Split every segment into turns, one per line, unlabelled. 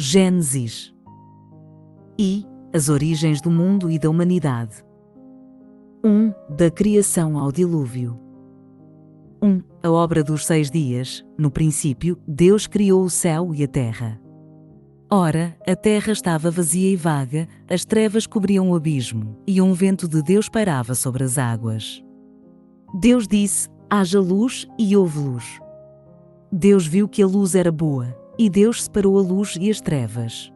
Gênesis. E as origens do mundo e da humanidade. 1. Da criação ao dilúvio. 1. A obra dos 6 dias. No princípio, Deus criou o céu e a terra. Ora, a terra estava vazia e vaga, as trevas cobriam o abismo, e um vento de Deus pairava sobre as águas. Deus disse: haja luz, e houve luz. Deus viu que a luz era boa, e Deus separou a luz e as trevas.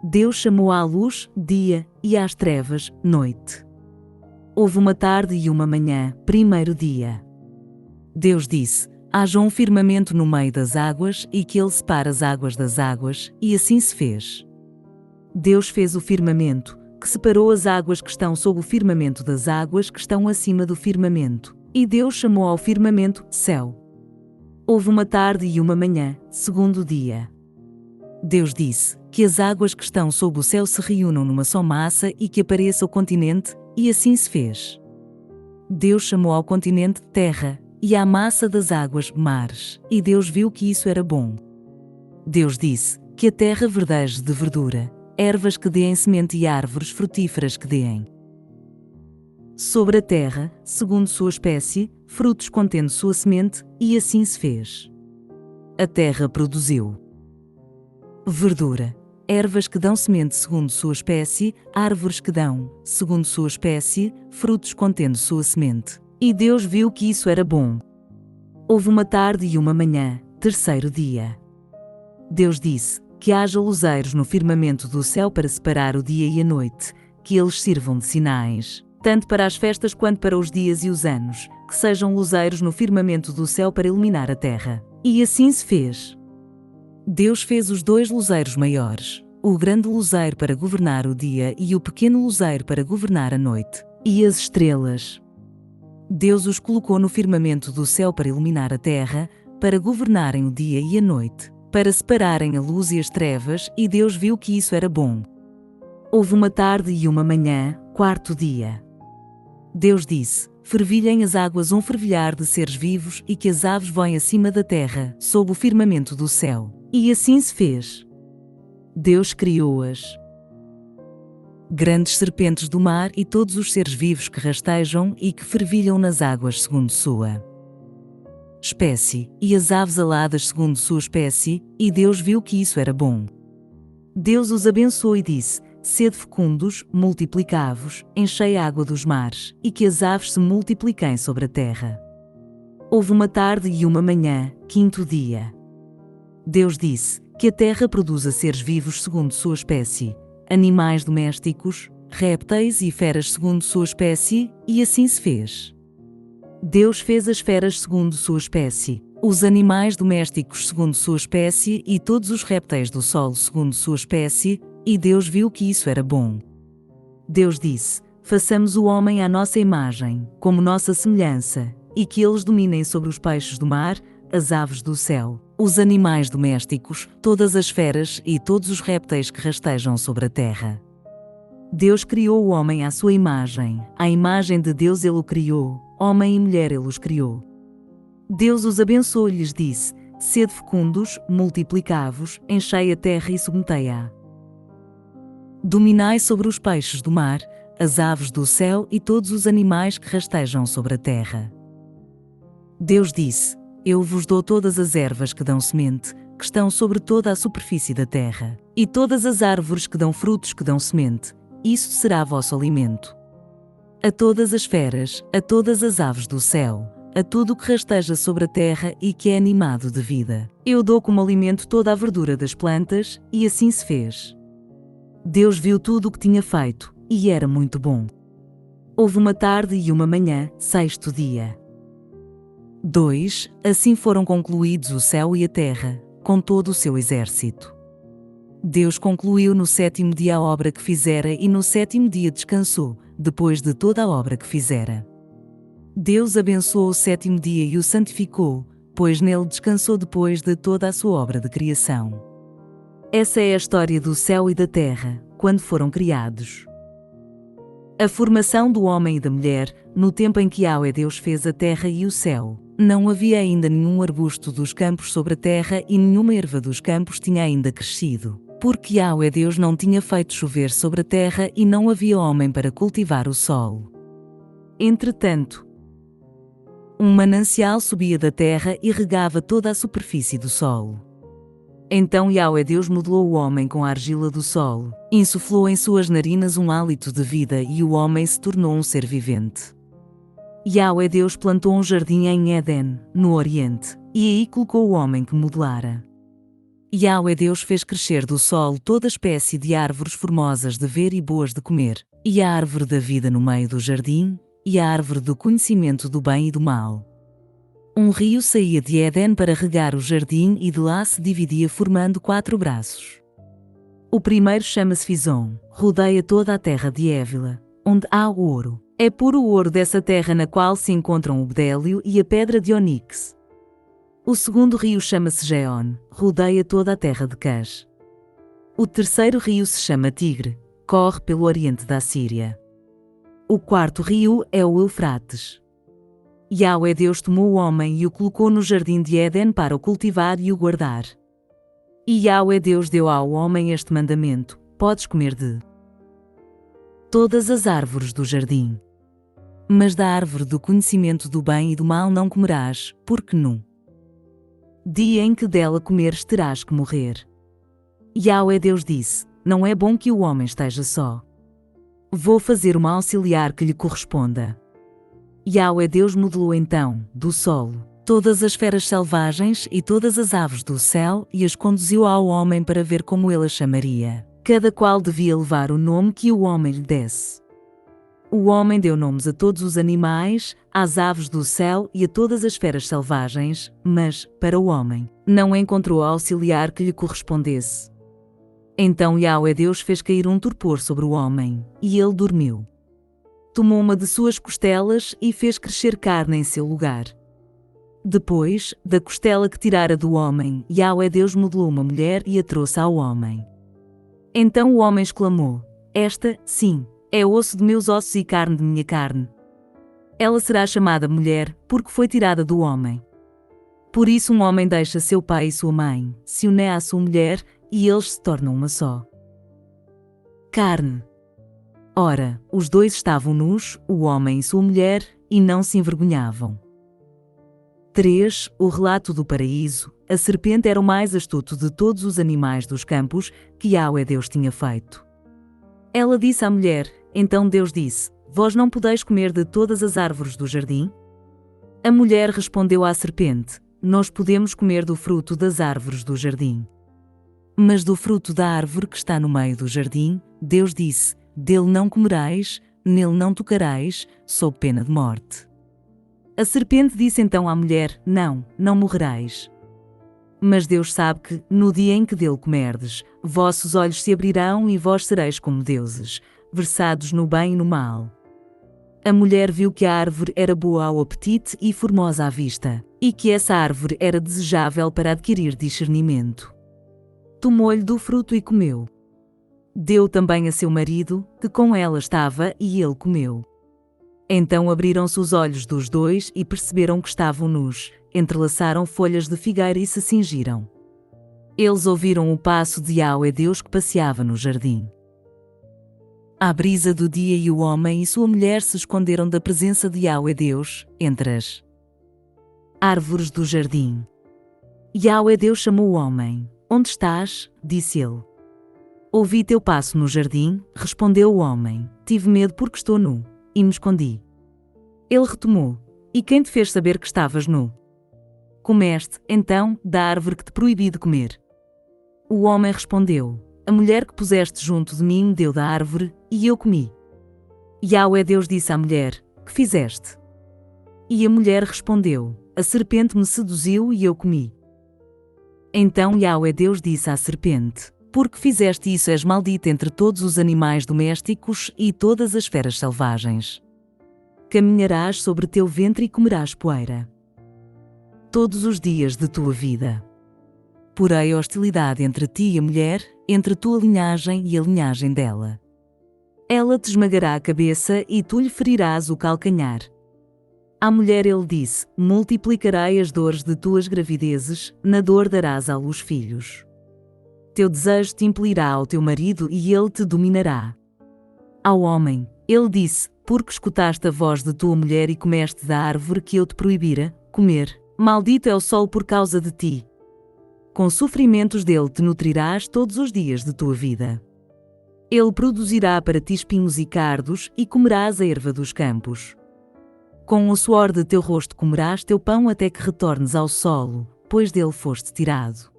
Deus chamou à luz dia, e às trevas noite. Houve uma tarde e uma manhã, primeiro dia. Deus disse: haja um firmamento no meio das águas, e que ele separe as águas das águas, e assim se fez. Deus fez o firmamento, que separou as águas que estão sob o firmamento das águas que estão acima do firmamento, e Deus chamou ao firmamento céu. Houve uma tarde e uma manhã, segundo dia. Deus disse: que as águas que estão sob o céu se reúnam numa só massa e que apareça o continente, e assim se fez. Deus chamou ao continente terra, e à massa das águas mares, e Deus viu que isso era bom. Deus disse: que a terra verdeje de verdura, ervas que deem semente e árvores frutíferas que deem sobre a terra, segundo sua espécie, frutos contendo sua semente, e assim se fez. A terra produziu verdura, ervas que dão semente segundo sua espécie, árvores que dão, segundo sua espécie, frutos contendo sua semente. E Deus viu que isso era bom. Houve uma tarde e uma manhã, terceiro dia. Deus disse: que haja luzeiros no firmamento do céu para separar o dia e a noite, que eles sirvam de sinais, tanto para as festas quanto para os dias e os anos, que sejam luzeiros no firmamento do céu para iluminar a terra. E assim se fez. Deus fez os 2 luzeiros maiores, o grande luzeiro para governar o dia e o pequeno luzeiro para governar a noite, e as estrelas. Deus os colocou no firmamento do céu para iluminar a terra, para governarem o dia e a noite, para separarem a luz e as trevas, e Deus viu que isso era bom. Houve uma tarde e uma manhã, quarto dia. Deus disse: fervilhem as águas um fervilhar de seres vivos e que as aves voem acima da terra, sob o firmamento do céu. E assim se fez. Deus criou-as grandes serpentes do mar e todos os seres vivos que rastejam e que fervilham nas águas segundo sua espécie, e as aves aladas segundo sua espécie, e Deus viu que isso era bom. Deus os abençoou e disse: sede fecundos, multiplicai-vos, enchei a água dos mares, e que as aves se multipliquem sobre a terra. Houve uma tarde e uma manhã, quinto dia. Deus disse: que a terra produza seres vivos segundo sua espécie, animais domésticos, répteis e feras segundo sua espécie, e assim se fez. Deus fez as feras segundo sua espécie, os animais domésticos segundo sua espécie e todos os répteis do solo segundo sua espécie, e Deus viu que isso era bom. Deus disse: façamos o homem à nossa imagem, como nossa semelhança, e que eles dominem sobre os peixes do mar, as aves do céu, os animais domésticos, todas as feras e todos os répteis que rastejam sobre a terra. Deus criou o homem à sua imagem, à imagem de Deus ele o criou, homem e mulher ele os criou. Deus os abençoou e lhes disse: sede fecundos, multiplicai-vos, enchei a terra e submetei-a. Dominai sobre os peixes do mar, as aves do céu e todos os animais que rastejam sobre a terra. Deus disse: eu vos dou todas as ervas que dão semente, que estão sobre toda a superfície da terra, e todas as árvores que dão frutos que dão semente, isso será vosso alimento. A todas as feras, a todas as aves do céu, a tudo o que rasteja sobre a terra e que é animado de vida, eu dou como alimento toda a verdura das plantas, e assim se fez. Deus viu tudo o que tinha feito, e era muito bom. Houve uma tarde e uma manhã, sexto dia. 2. Assim foram concluídos o céu e a terra, com todo o seu exército. Deus concluiu no 7º dia a obra que fizera e no 7º dia descansou, depois de toda a obra que fizera. Deus abençoou o 7º dia e o santificou, pois nele descansou depois de toda a sua obra de criação. Essa é a história do céu e da terra, quando foram criados. A formação do homem e da mulher, no tempo em que Yahweh Deus fez a terra e o céu. Não havia ainda nenhum arbusto dos campos sobre a terra e nenhuma erva dos campos tinha ainda crescido. Porque Yahweh Deus não tinha feito chover sobre a terra e não havia homem para cultivar o solo. Entretanto, um manancial subia da terra e regava toda a superfície do solo. Então Yahweh Deus modelou o homem com a argila do solo, insuflou em suas narinas um hálito de vida e o homem se tornou um ser vivente. Yahweh Deus plantou um jardim em Éden, no Oriente, e aí colocou o homem que modelara. Yahweh Deus fez crescer do solo toda espécie de árvores formosas de ver e boas de comer, e a árvore da vida no meio do jardim, e a árvore do conhecimento do bem e do mal. Um rio saía de Éden para regar o jardim e de lá se dividia formando 4 braços. O primeiro chama-se Fizom, rodeia toda a terra de Évila, onde há o ouro. É puro o ouro dessa terra na qual se encontram o bdélio e a pedra de onix. O segundo rio chama-se Geon, rodeia toda a terra de Cás. O terceiro rio se chama Tigre, corre pelo oriente da Síria. O quarto rio é o Eufrates. Yahweh Deus tomou o homem e o colocou no jardim de Éden para o cultivar e o guardar. E Yahweh Deus deu ao homem este mandamento: podes comer de todas as árvores do jardim, mas da árvore do conhecimento do bem e do mal não comerás, porque no dia em que dela comeres terás que morrer. Yahweh Deus disse: não é bom que o homem esteja só. Vou fazer uma auxiliar que lhe corresponda. Yahweh Deus modelou então, do solo, todas as feras selvagens e todas as aves do céu e as conduziu ao homem para ver como ele as chamaria. Cada qual devia levar o nome que o homem lhe desse. O homem deu nomes a todos os animais, às aves do céu e a todas as feras selvagens, mas, para o homem, não encontrou auxiliar que lhe correspondesse. Então Yahweh Deus fez cair um torpor sobre o homem, e ele dormiu. Tomou uma de suas costelas e fez crescer carne em seu lugar. Depois, da costela que tirara do homem, Yahweh Deus modelou uma mulher e a trouxe ao homem. Então o homem exclamou: esta, sim, é osso de meus ossos e carne de minha carne. Ela será chamada mulher, porque foi tirada do homem. Por isso um homem deixa seu pai e sua mãe, se une à sua mulher, e eles se tornam uma só carne. Ora, os dois estavam nus, o homem e sua mulher, e não se envergonhavam. 3. O relato do paraíso. A serpente era o mais astuto de todos os animais dos campos que Yahweh Deus tinha feito. Ela disse à mulher: então Deus disse: vós não podeis comer de todas as árvores do jardim? A mulher respondeu à serpente: nós podemos comer do fruto das árvores do jardim. Mas do fruto da árvore que está no meio do jardim, Deus disse: dele não comerais, nele não tocarais, sob pena de morte. A serpente disse então à mulher: não morrerais. Mas Deus sabe que, no dia em que dele comerdes, vossos olhos se abrirão e vós sereis como deuses, versados no bem e no mal. A mulher viu que a árvore era boa ao apetite e formosa à vista, e que essa árvore era desejável para adquirir discernimento. Tomou-lhe do fruto e comeu. Deu também a seu marido, que com ela estava, e ele comeu. Então abriram-se os olhos dos dois e perceberam que estavam nus, entrelaçaram folhas de figueira e se cingiram. Eles ouviram o passo de Yahweh Deus que passeava no jardim. À brisa do dia, e o homem e sua mulher se esconderam da presença de Yahweh Deus, entre as árvores do jardim. Yahweh Deus chamou o homem. Onde estás? Disse ele. Ouvi teu passo no jardim, respondeu o homem. Tive medo porque estou nu, e me escondi. Ele retomou. E quem te fez saber que estavas nu? Comeste, então, da árvore que te proibi de comer. O homem respondeu: a mulher que puseste junto de mim me deu da árvore, e eu comi. Yahweh Deus disse à mulher: que fizeste? E a mulher respondeu: a serpente me seduziu e eu comi. Então Yahweh Deus disse à serpente: porque fizeste isso, és maldita entre todos os animais domésticos e todas as feras selvagens. Caminharás sobre teu ventre e comerás poeira todos os dias de tua vida. Porei hostilidade entre ti e a mulher, entre tua linhagem e a linhagem dela. Ela te esmagará a cabeça e tu lhe ferirás o calcanhar. À mulher ele disse: multiplicarei as dores de tuas gravidezes, na dor darás à luz filhos. Teu desejo te impelirá ao teu marido e ele te dominará. Ao homem, ele disse: porque escutaste a voz de tua mulher e comeste da árvore que eu te proibira comer, maldito é o sol por causa de ti. Com sofrimentos dele te nutrirás todos os dias de tua vida. Ele produzirá para ti espinhos e cardos, e comerás a erva dos campos. Com o suor de teu rosto comerás teu pão até que retornes ao solo, pois dele foste tirado.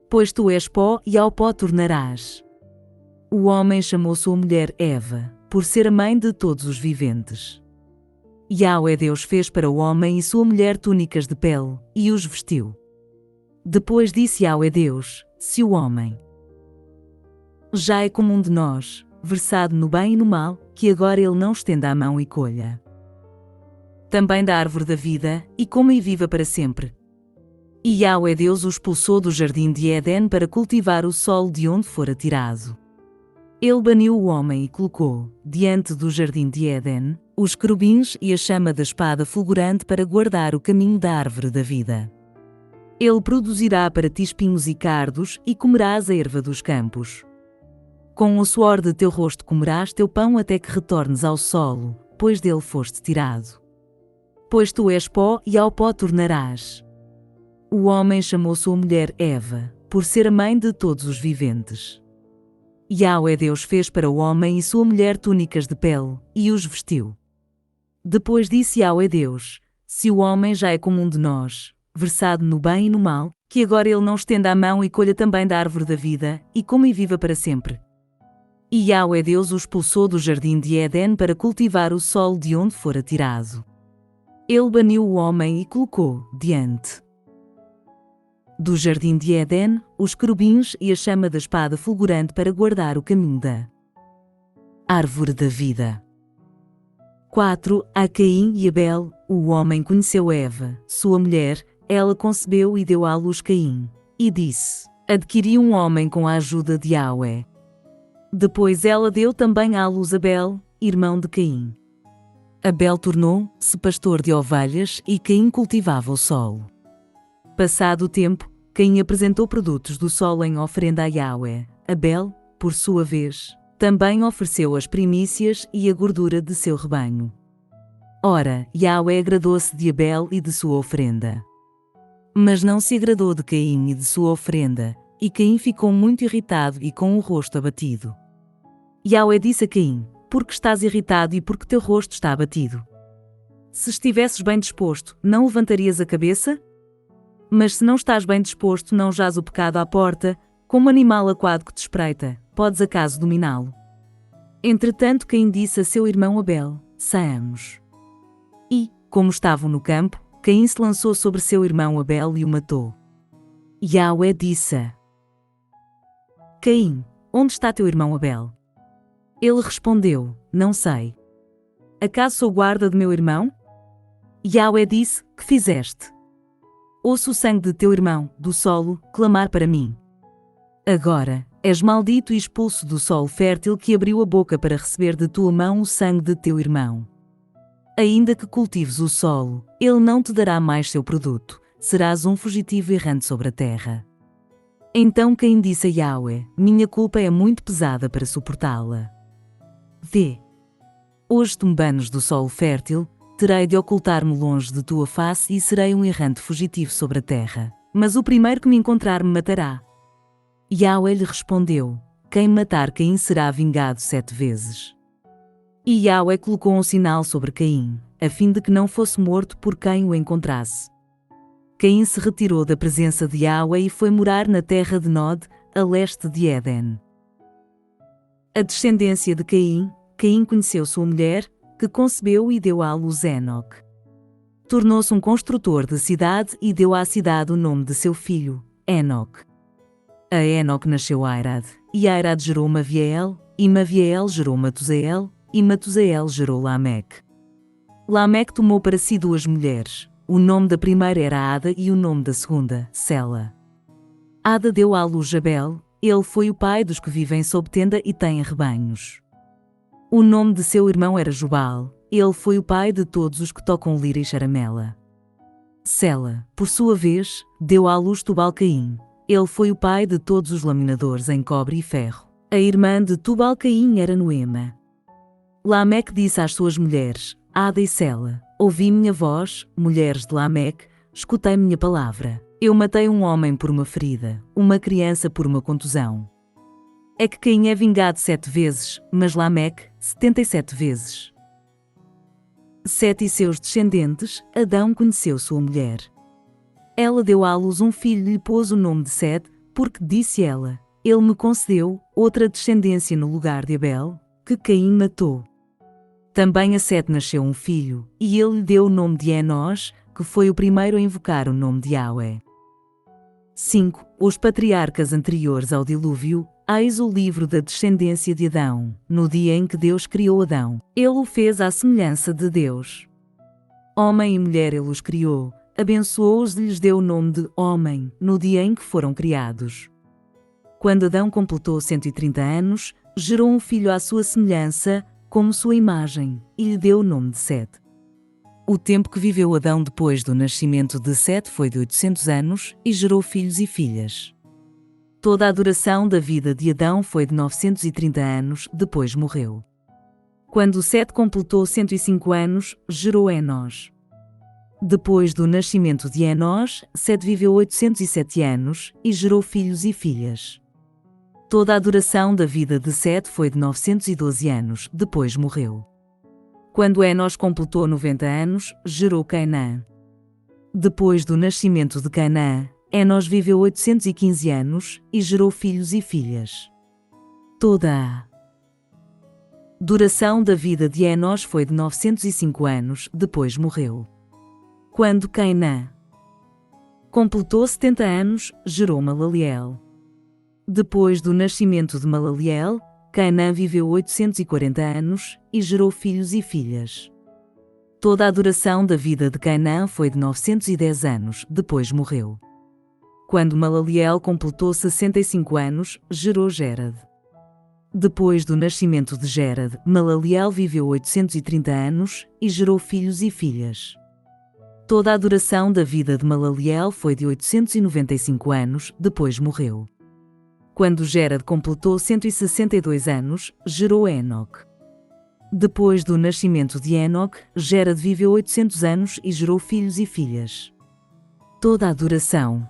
Pois tu és pó e ao pó tornarás. O homem chamou sua mulher Eva, por ser a mãe de todos os viventes. Yahweh Deus fez para o homem e sua mulher túnicas de pele, e os vestiu. Depois disse Yahweh Deus: se o homem já é como um de nós, versado no bem e no mal, que agora ele não estenda a mão e colha também da árvore da vida, e coma e viva para sempre. E Yahweh Deus o expulsou do jardim de Éden para cultivar o solo de onde fora tirado. Ele baniu o homem e colocou, diante do jardim de Éden, os querubins e a chama da espada fulgurante para guardar o caminho da árvore da vida. Ele produzirá para ti espinhos e cardos, e comerás a erva dos campos. Com o suor de teu rosto comerás teu pão até que retornes ao solo, pois dele foste tirado. Pois tu és pó e ao pó tornarás. O homem chamou sua mulher Eva, por ser a mãe de todos os viventes. Yahweh Deus fez para o homem e sua mulher túnicas de pele, e os vestiu. Depois disse Yahweh Deus: se o homem já é como um de nós, versado no bem e no mal, que agora ele não estenda a mão e colha também da árvore da vida, e coma e viva para sempre. E Yahweh Deus o expulsou do jardim de Éden para cultivar o solo de onde fora tirado. Ele baniu o homem e colocou, diante do jardim de Éden, os querubins e a chama da espada fulgurante para guardar o caminho da árvore da vida. 4. A Caim e Abel. O homem conheceu Eva, sua mulher, ela concebeu e deu à luz Caim, e disse: adquiri um homem com a ajuda de Yahweh. Depois ela deu também à luz Abel, irmão de Caim. Abel tornou-se pastor de ovelhas e Caim cultivava o solo. Passado o tempo, Caim apresentou produtos do solo em oferenda a Yahweh. Abel, por sua vez, também ofereceu as primícias e a gordura de seu rebanho. Ora, Yahweh agradou-se de Abel e de sua oferenda. Mas não se agradou de Caim e de sua oferenda, e Caim ficou muito irritado e com o rosto abatido. Yahweh disse a Caim: porque estás irritado e porque teu rosto está abatido? Se estivesses bem disposto, não levantarias a cabeça? Mas se não estás bem disposto, não jaz o pecado à porta, como animal aquado que te espreita, podes acaso dominá-lo? Entretanto Caim disse a seu irmão Abel: saamos. E, como estavam no campo, Caim se lançou sobre seu irmão Abel e o matou. Yahweh disse a Caim: onde está teu irmão Abel? Ele respondeu: não sei. Acaso sou guarda de meu irmão? Yahweh disse: que fizeste? Ouço o sangue de teu irmão, do solo, clamar para mim. Agora, és maldito e expulso do solo fértil que abriu a boca para receber de tua mão o sangue de teu irmão. Ainda que cultives o solo, ele não te dará mais seu produto, serás um fugitivo errante sobre a terra. Então Caim disse a Yahweh: minha culpa é muito pesada para suportá-la. Vê. Hoje tu me banes do solo fértil, terei de ocultar-me longe de tua face e serei um errante fugitivo sobre a terra, mas o primeiro que me encontrar me matará. Yahweh lhe respondeu: quem matar Caim será vingado 7 vezes. E Yahweh colocou um sinal sobre Caim, a fim de que não fosse morto por quem o encontrasse. Caim se retirou da presença de Yahweh e foi morar na terra de Nod, a leste de Éden. A descendência de Caim. Caim conheceu sua mulher, que concebeu e deu à luz Enoque. Tornou-se um construtor de cidade e deu à cidade o nome de seu filho, Enoque. A Enoque nasceu Airad, e Airad gerou Mavieel, e Mavieel gerou Matusael, e Matusael gerou Lameque. Lameque tomou para si 2 mulheres, o nome da primeira era Ada e o nome da segunda, Sela. Ada deu à luz Jabel, ele foi o pai dos que vivem sob tenda e têm rebanhos. O nome de seu irmão era Jubal, ele foi o pai de todos os que tocam lira e charamela. Sela, por sua vez, deu à luz Tubal-Caim, Ele foi o pai de todos os laminadores em cobre e ferro. A irmã de Tubal-Caim era Noema. Lameque disse às suas mulheres, Ada e Sela: ouvi minha voz, mulheres de Lameque, escutei minha palavra. Eu matei um homem por uma ferida, uma criança por uma contusão. É que Caim é vingado 7 vezes, mas Lameque, 77 vezes. Sete e seus descendentes, Adão conheceu sua mulher. Ela deu à luz um filho e lhe pôs o nome de Sete, porque disse ela, ele me concedeu outra descendência no lugar de Abel, que Caim matou. Também a Sete nasceu um filho, e ele lhe deu o nome de Enós, que foi o primeiro a invocar o nome de Yahweh. 5. Os patriarcas anteriores ao dilúvio. Eis o livro da descendência de Adão. No dia em que Deus criou Adão, ele o fez à semelhança de Deus. Homem e mulher ele os criou, abençoou-os e lhes deu o nome de homem, no dia em que foram criados. Quando Adão completou 130 anos, gerou um filho à sua semelhança, como sua imagem, e lhe deu o nome de Sete. O tempo que viveu Adão depois do nascimento de Sete foi de 800 anos, e gerou filhos e filhas. Toda a duração da vida de Adão foi de 930 anos, depois morreu. Quando Sete completou 105 anos, gerou Enós. Depois do nascimento de Enós, Sete viveu 807 anos, e gerou filhos e filhas. Toda a duração da vida de Sete foi de 912 anos, depois morreu. Quando Enós completou 90 anos, gerou Cainã. Depois do nascimento de Cainã, Enós viveu 815 anos, e gerou filhos e filhas. Toda a duração da vida de Enós foi de 905 anos, depois morreu. Quando Cainã completou 70 anos, gerou Malaliel. Depois do nascimento de Malaliel, Cainã viveu 840 anos, e gerou filhos e filhas. Toda a duração da vida de Cainã foi de 910 anos, depois morreu. Quando Malaliel completou 65 anos, gerou Gérad. Depois do nascimento de Gérad, Malaliel viveu 830 anos, e gerou filhos e filhas. Toda a duração da vida de Malaliel foi de 895 anos, depois morreu. Quando Gérad completou 162 anos, gerou Enoque. Depois do nascimento de Enoque, Gérad viveu 800 anos e gerou filhos e filhas. Toda a duração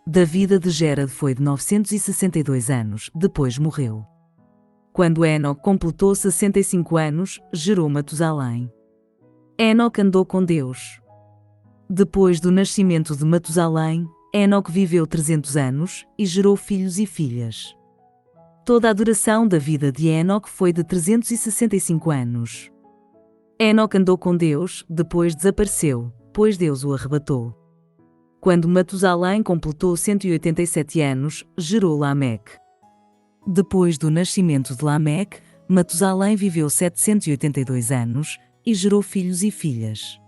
da vida de Gérad foi de 962 anos, depois morreu. Quando Enoque completou 65 anos, gerou Matusalém. Enoque andou com Deus. Depois do nascimento de Matusalém, Enoque viveu 300 anos, e gerou filhos e filhas. Toda a duração da vida de Enoque foi de 365 anos. Enoque andou com Deus, depois desapareceu, pois Deus o arrebatou. Quando Matusalém completou 187 anos, gerou Lameque. Depois do nascimento de Lameque, Matusalém viveu 782 anos, e gerou filhos e filhas.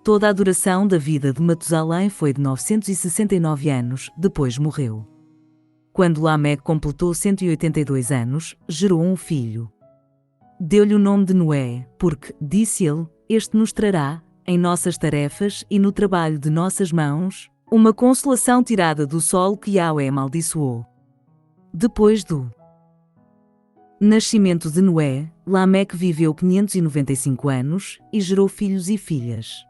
Toda a duração da vida de Matusalém foi de 969 anos, depois morreu. Quando Lameque completou 182 anos, gerou um filho. Deu-lhe o nome de Noé, porque, disse ele, este nos trará, em nossas tarefas e no trabalho de nossas mãos, uma consolação tirada do solo que Yahweh amaldiçoou. Depois do nascimento de Noé, Lameque viveu 595 anos, e gerou filhos e filhas.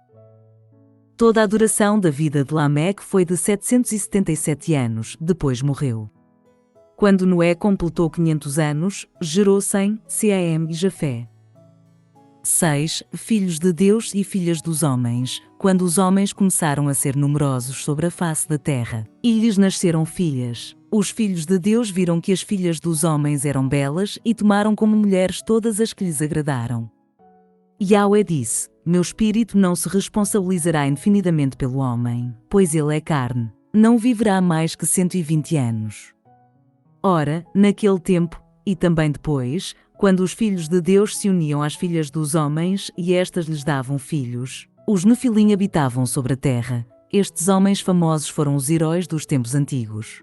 Toda a duração da vida de Lameque foi de 777 anos, depois morreu. Quando Noé completou 500 anos, gerou Sem, Cam e Jafé. 6. Filhos de Deus e filhas dos homens. Quando os homens começaram a ser numerosos sobre a face da terra, e lhes nasceram filhas, os filhos de Deus viram que as filhas dos homens eram belas e tomaram como mulheres todas as que lhes agradaram. Yahweh disse: Meu espírito não se responsabilizará infinitamente pelo homem, pois ele é carne, não viverá mais que 120 anos. Ora, naquele tempo, e também depois, quando os filhos de Deus se uniam às filhas dos homens e estas lhes davam filhos, os Nefilim habitavam sobre a terra. Estes homens famosos foram os heróis dos tempos antigos.